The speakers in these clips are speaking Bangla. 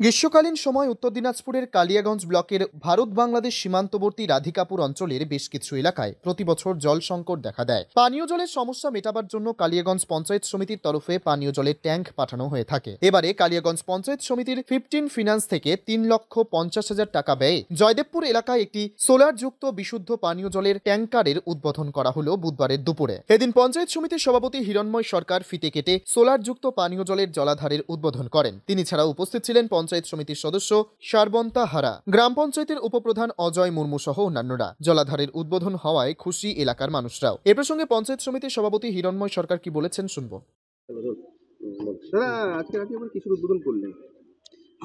গ্রীষ্মকালীন সময় উত্তর দিনাজপুরের কালিয়াগঞ্জ ব্লকের ভারত বাংলাদেশ সীমান্তবর্তী রাধিকাপুর অঞ্চলের বেশ কিছু এলাকায় প্রতি বছর জল সংকট দেখা দেয়। পানীয় জলের সমস্যা মেটাবার জন্য কালিয়াগঞ্জ পঞ্চায়েত সমিতির তরফে পানীয় জলের ট্যাঙ্ক পাঠানো হয়ে থাকে। এবারে কালিয়াগঞ্জ পঞ্চায়েত সমিতির 15 ফিনান্স থেকে 3,50,000 টাকা ব্যয়ে জয়দেবপুর এলাকায় একটি সোলার যুক্ত বিশুদ্ধ পানীয় জলের ট্যাঙ্কারের উদ্বোধন করা হলো বুধবারের দুপুরে। এদিন পঞ্চায়েত সমিতির সভাপতি হিরণময় সরকার ফিতে কেটে সোলার যুক্ত পানীয় জলের জলাধারের উদ্বোধন করেন। তিনি ছাড়াও উপস্থিত ছিলেন পঞ্চায়েত সমিতির সদস্য সারবন্তা হারা, গ্রাম পঞ্চায়েতের উপপ্রধান অজয় মুর্মু সহ অন্যান্যরা। জলাধারের উদ্বোধন হওয়ায় খুশি এলাকার মানুষরাও। এ প্রসঙ্গে পঞ্চায়েত সমিতির সভাপতি হিরণময় সরকার কি বলেছেন শুনবো।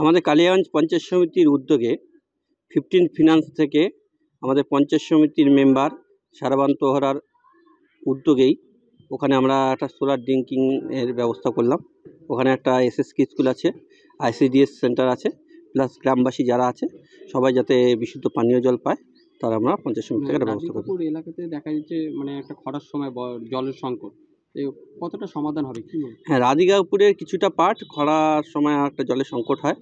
আমাদের কালিয়াগঞ্জ পঞ্চায়েত সমিতির উদ্যোগে 15 ফিনান্স থেকে আমাদের পঞ্চায়েত সমিতির মেম্বার সারবন্ত হারার উদ্যোগেই ওখানে আমরা একটা সোলার ড্রিঙ্কিং এর ব্যবস্থা করলাম। ওখানে একটা এসএসকে স্কুল আছে, আইসিডিএস সেন্টার আছে, প্লাস গ্রামবাসী যারা আছে সবাই যাতে বিশুদ্ধ পানীয় জল পায় তার আমরা পঞ্চায়েত সমিতি থেকে ব্যবস্থা করি। এলাকাতে দেখা যাচ্ছে মানে একটা খরার সময় জলের সংকট, কতটা সমাধান হবে কি? হ্যাঁ, রাধিকাপুরের কিছুটা পার্ট খরার সময় একটা জলের সংকট হয়,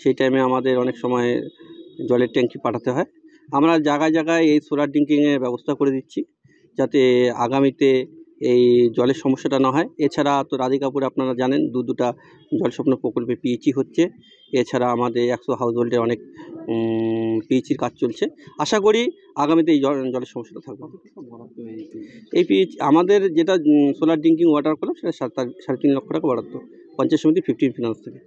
সেই টাইমে আমাদের অনেক সময় জলের ট্যাঙ্কি পাঠাতে হয়। আমরা জায়গায় জায়গায় এই সোলার ড্রিঙ্কিংয়ের ব্যবস্থা করে দিচ্ছি যাতে আগামীতে এই জলের সমস্যাটা না হয়। এছাড়া তো রাধিকাপুরে আপনারা জানেন দুটা জল স্বপ্ন প্রকল্পে পিএইচই হচ্ছে। এছাড়া আমাদের 100 হাউস হোল্ডে অনেক পিএইচির কাজ চলছে। আশা করি আগামীতে এই জলের সমস্যাটা থাকবে। এই পিএইচ আমাদের যেটা সোলার ড্রিঙ্কিং ওয়াটার করলাম সেটা 3.5 লক্ষ টাকা বরাদ্দ পঞ্চায়েত সমিতি 15 ফিনান্স থেকে।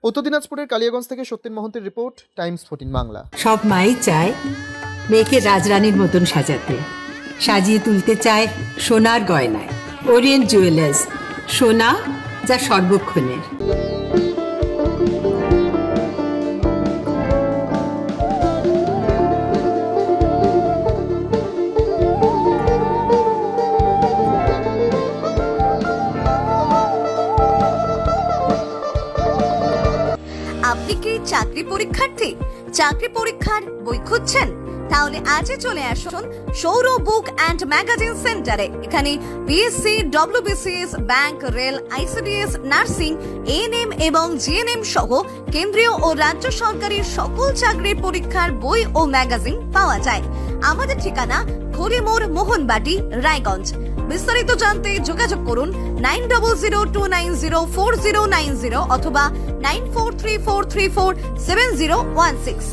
উত্তর দিনাজপুরের কালিয়াগঞ্জ থেকে সত্যেন মহন্তের রিপোর্ট, টাইমস 14 বাংলা। সব মাই চায় মেয়েকে রাজরানীর মতন সাজাতে, সাজিয়ে তুলতে চায় সোনার গয়নায়। ওরিয়েন্ট জুয়েলার্স, সোনা যা সর্বক্ষণের। আপনি কি চাকরি পরীক্ষার্থী? চাকরি পরীক্ষার বই খুঁজছেন? তাহলে আজই চলে আসুন সৌরভ বুক অ্যান্ড ম্যাগাজিন সেন্টারে। এখানে BSc, WBCS, bank, rail, ICDS, nursing, ANM এবং জিএনএম সহ কেন্দ্রীয় ও রাজ্য সরকারি সকল চাকরির পরীক্ষার বই ও ম্যাগাজিন পাওয়া যায়। আমাদের ঠিকানা খড়িমোড়, মোহনবাটি, রায়গঞ্জ। বিস্তারিত জানতে যোগাযোগ করুন 9002904090 অথবা 9434347016।